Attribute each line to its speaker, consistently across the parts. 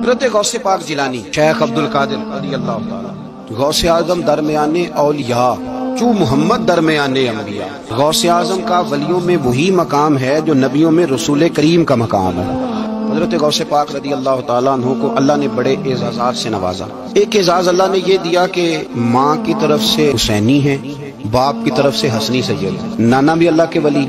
Speaker 1: حضرت غوث پاک جیلانی شیخ عبد القادر رضی اللہ تعالی، غوث اعظم درمیانے اولیاء چو محمد درمیانے انبیاء۔ غوث اعظم کا ولیوں میں وہی مقام ہے جو نبیوں میں رسول کریم کا مقام ہے۔ حضرت غوث پاک رضی اللہ تعالیٰ عنہ کو اللہ نے بڑے اعزازات سے نوازا۔ ایک اعزاز اللہ نے یہ دیا کہ ماں کی طرف سے حسینی ہے، باپ کی طرف سے حسنی سید، نانا بھی اللہ کے ولی،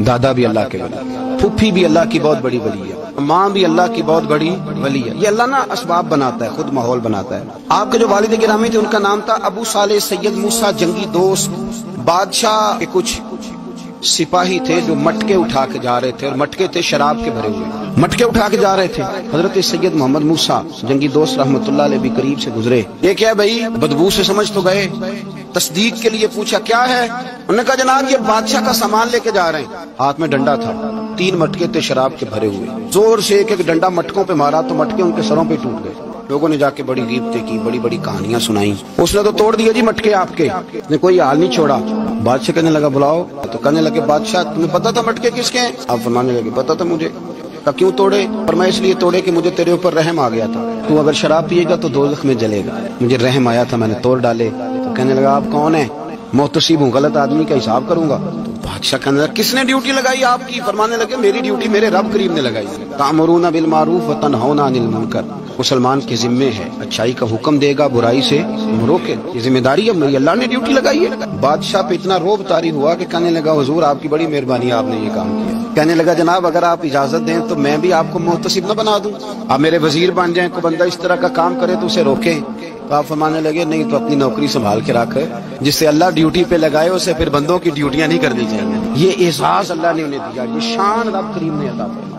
Speaker 1: دادا بھی اللہ کے ولی، پھوپھی بھی اللہ کی بہت بڑی ولی ہے، ماں بھی اللہ کی بہت بڑی ولی ہے۔ یہ اللہ نا اسباب بناتا ہے، خود ماحول بناتا ہے۔ آپ کے جو والد گرامی تھے ان کا نام تھا ابو صالح سید موسیٰ جنگی دوست۔ بادشاہ کے کچھ سپاہی تھے جو مٹکے اٹھا کے جا رہے تھے، اور مٹکے تھے شراب کے بھرے ہوئے، مٹکے اٹھا کے جا رہے تھے۔ حضرت سید محمد موسیٰ جنگی دوست رحمت اللہ علیہ بھی قریب سے گزرے۔ یہ کیا بھائی، بدبو سے سمجھ تو گئے، تصدیق کے لیے پوچھا کیا ہے، انہوں نے کہا جناب یہ بادشاہ کا سامان لے کے جا رہے ہیں۔ ہاتھ میں ڈنڈا تھا، 3 مٹکے تھے شراب کے بھرے ہوئے، زور سے ایک ایک ڈنڈا مٹکوں پہ مارا تو مٹکے ان کے سروں پہ ٹوٹ گئے۔ لوگوں نے جا کے بڑی غیبتیں کی، بڑی بڑی کہانیاں سنائیں۔ اس نے تو توڑ دیا جی مٹکے آپ کے، اس نے کوئی حال نہیں چھوڑا۔ بادشاہ کہنے لگا بلاؤ، تو کہنے لگے بادشاہ تمہیں پتا تھا مٹکے کس کے ہیں؟ آپ فرمانے لگے پتا تھا مجھے۔ کہا کیوں توڑے؟ اور میں اس لیے توڑے کہ مجھے تیرے اوپر رحم آ گیا تھا، تو اگر شراب پیے گا تو دوزخ میں جلے گا، مجھے رحم آیا تھا میں نے توڑ ڈالے۔ تو کہنے لگا آپ کون ہیں؟ محتسب ہوں، غلط آدمی کا حساب کروں گا۔ تو بادشاہ کہنے لگا کس نے ڈیوٹی لگائی آپ کی؟ فرمانے لگے میری ڈیوٹی میرے رب کریم نے لگائی ہے۔ تأمرون بالمعروف وتنہون عن المنکر، مسلمان کے ذمے ہے اچھائی کا حکم دے گا، برائی سے روکے، یہ ذمہ داری ہے میری، اللہ نے ڈیوٹی لگائی ہے۔ بادشاہ پہ اتنا روب طاری ہوا کہ کہنے لگا حضور آپ کی بڑی مہربانی، آپ نے یہ کام کیا۔ کہنے لگا جناب اگر آپ اجازت دیں تو میں بھی آپ کو محتسب نہ بنا دوں، آپ میرے وزیر بن جائیں، کوئی بندہ اس طرح کا کام کرے تو اسے روکیں۔ تو آپ فرمانے لگے نہیں، تو اپنی نوکری سنبھال کے رکھ، جس سے اللہ ڈیوٹی پہ لگائے اسے پھر بندوں کی ڈیوٹیاں نہیں کرنی چاہیے۔ یہ اعزاز اللہ نے انہیں دیا، یہ شان رب کریم نے عطا فرمائی۔